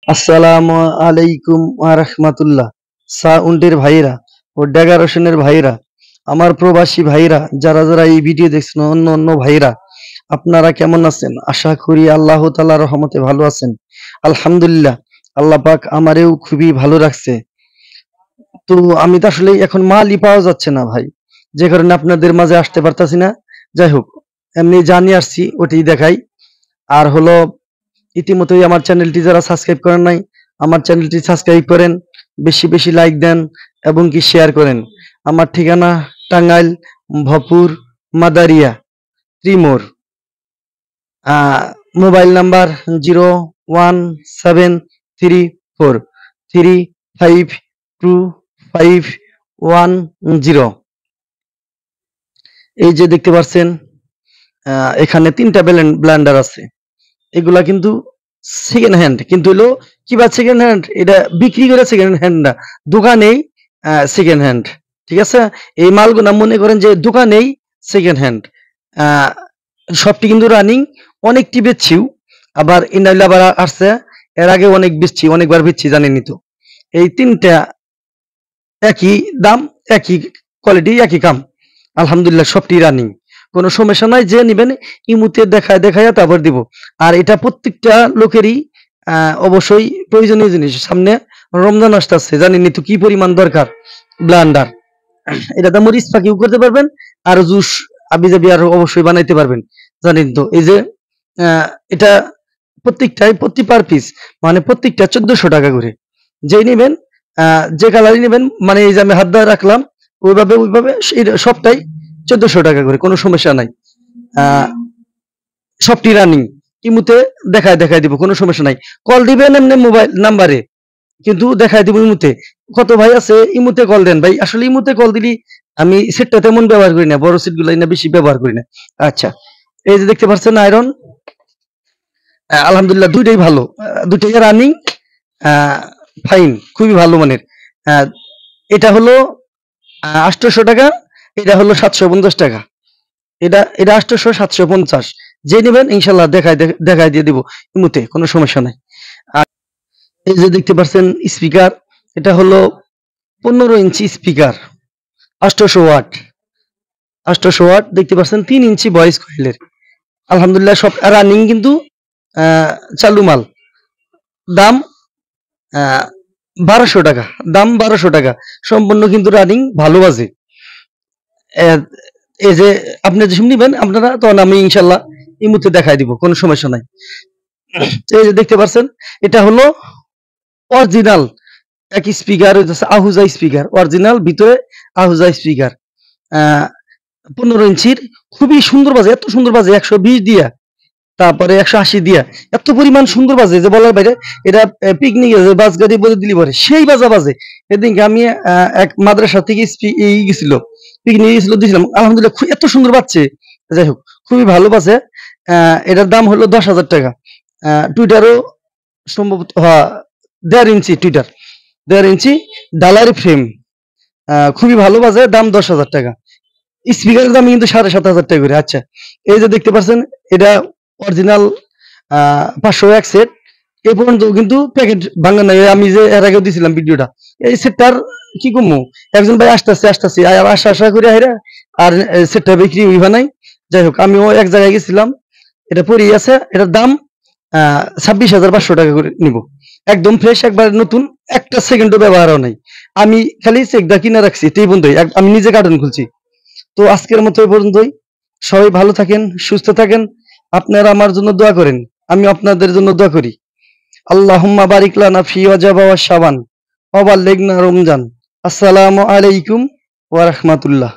আসসালামু আলাইকুম ওয়া রাহমাতুল্লাহ। সাউন্ডের ভাইরা ও ড্যাগা রোশনের ভাইরা, আমার প্রবাসী ভাইরা, যারা যারা এই ভিডিও দেখছেন, অন্য অন্য ভাইরা, আপনারা কেমন আছেন? আশা করি আল্লাহ তাআলার রহমতে ভালো আছেন। আলহামদুলিল্লাহ, আল্লাহ পাক আমারেও খুবই ভালো রাখছে। তো আমি তো আসলে এখন মালই পাওয়া যাচ্ছে না ভাই, যে কারণে আপনাদের মাঝে আসতে পারতাছি না। যাই হোক, এমনি জানি আসছি ওটাই দেখাই। আর হলো, ইতিমধ্যেই আমার চ্যানেলটি যারা সাবস্ক্রাইব করেন নাই, আমার চ্যানেলটি সাবস্ক্রাইব করেন, বেশি বেশি লাইক দেন এবং কি শেয়ার করেন। আমার ঠিকানা টাঙ্গাইল, ভপুর, মাদারিয়া, ত্রিমোর। Mobile number 01734352510। এই যে দেখতে পাচ্ছেন, এখানে 3টা ব্লেন্ডার আছে। এগুলা কিন্তু সেকেন্ড হ্যান্ড, কিন্তু হলো কিবা সেকেন্ড হ্যান্ড, এটা বিক্রি করে সেকেন্ড হ্যান্ড না, দোকানেই সেকেন্ড হ্যান্ড। ঠিক আছে, এই মালগুলা মনে করেন যে দোকানেই সেকেন্ড হ্যান্ড। সবটি কিন্তু রানিং, অনেকটি বেচছিও, আবার ইন্ডাইল আবার আসছে, এর আগে অনেক বেচছি, অনেকবার বেচছি, জানেনই তো। এই 3টা একই দাম, একই কোয়ালিটি, একই কাম। আলহামদুলিল্লাহ সবটি রানিং, কোনো সমস্যা নাই। যে নিবেন ইমুতে দেখায় দেখায় তারপর দিব। আর এটা প্রত্যেকটা লোকেরই অবশ্যই প্রয়োজনীয় জিনিস। সামনে রমজান আসতেছে, জানেনই তো কি পরিমাণ দরকার ব্লান্ডার। এটা তো মরিচ পাখিও করতে পারবেন, আর জুস আবি জাবি আর অবশ্যই বানাইতে পারবেন, জানেন তো। এই যে এটা প্রত্যেকটাই প্রতি পার পিস, মানে প্রত্যেকটা 1400 টাকা করে। যেই নিবেন, যে কালারই নিবেন, মানে এই যে আমি হাত দিয়ে রাখলাম ওইভাবে ওইভাবে, সবটাই 1400 টাকা করে, কোনো সমস্যা নাই। সবটি রানিং, ইমুতে দেখায় দেখায় দিব, কোনো সমস্যা নাই। কল দিবেন এমনি মোবাইল নাম্বারে, কিন্তু দেখায় দিব ইমুতে। কত ভাই আছে ইমুতে কল দেন ভাই, আসলে ইমুতে কল দিলি আমি সেটটা তেমন ব্যবহার করি না, বড় সেট গুলাই না বেশি ব্যবহার করি না। আচ্ছা, এই যে দেখতে পাচ্ছেন আয়রন, আলহামদুলিল্লাহ দুইটাই ভালো, দুইটাই রানিং, ফাইন, খুবই ভালো মানের। এটা হলো 800 টাকা, এটা হলো 750 টাকা। এটা এটা 800, 750। যে নেবেন ইনশাল্লাহ দেখায় দিয়ে দিব ইমুতে, কোনো সমস্যা নাই। আর এই যে দেখতে পাচ্ছেন স্পিকার, এটা হলো 15 ইঞ্চি স্পিকার, 800 ওয়াট, 800 ওয়াট দেখতে পাচ্ছেন, 3 ইঞ্চি ভয়েস কয়েলের। আলহামদুলিল্লাহ সব রানিং, কিন্তু চালু মাল। দাম 1200 টাকা, দাম 1200 টাকা, সম্পূর্ণ কিন্তু রানিং, ভালো বাজে। এই যে আপনি যেসব নিবেন আপনারা, তখন আমি ইনশাল্লাহ ইমুতে দেখাই দিব, কোনো সমস্যা নাই। এই যে দেখতে পাচ্ছেন, এটা হলো অরিজিনাল এক স্পিকার, আহুজা স্পিকার, অরিজিনাল ভিতরে আহুজা স্পিকার, 15 ইঞ্চির, খুবই সুন্দর বাজে, এত সুন্দর বাজে, 120 দিয়া, তারপরে 180 দিয়া, এত পরিমাণ সুন্দর বাজে যে বলার বাইরে। এটা পিকনিকে বাস গাড়ি বলে দিলি পরে সেই বাজা বাজে। এদিনকে আমি এক মাদ্রাসা থেকে গেছিল, পিকনিক গেছিল, দিয়েছিলাম, আলহামদুলিল্লাহ এত সুন্দর বাজছে। যাই হোক, খুবই ভালো বাজে। এটার দাম হলো 10,000 টাকা। টুইটারও সম্ভবত 1.5 ইঞ্চি টুইটার, 1.5 ইঞ্চি ডালার ফ্রেম, খুবই ভালো বাজে, দাম 10,000 টাকা। স্পিকারের দাম কিন্তু 7,500 টাকা করে। আচ্ছা, এই যে দেখতে পাচ্ছেন, এটা অরিজিনাল 501 সেট। এই পর্যন্ত কিন্তু প্যাকেট ভাঙা নাই, আমি যে এর আগেও দিয়েছিলাম ভিডিওটা। এই সেটটার কি কমু, একজন ভাই আসতেছে আসতেছে আশা আশা করে হাইরা, আর সেটটা বিক্রি হইবা নাই। যাই হোক, আমিও এক জায়গায় গেছিলাম, এটা পরেই আছে। এটার দাম 26,500 টাকা করে নিব, একদম ফ্রেশ, একবার নতুন, একটা সেকেন্ডও ব্যবহারও নাই। আমি খালি চেকটা কিনে রাখছি, এই বন্ধুই, আমি নিজে কার্টন খুলছি। তো আজকের মতো এই পর্যন্তই। সবাই ভালো থাকেন, সুস্থ থাকেন, আপনারা আমার জন্য দোয়া করেন, আমি আপনাদের জন্য দোয়া করি। আল্লাহুম্মা বারিক লানা ফি ওয়াজাবা ওয়া শাবান ওয়া বাল্লিগনা রমজান। আসসালামু আলাইকুম ওয়া রাহমাতুল্লাহ।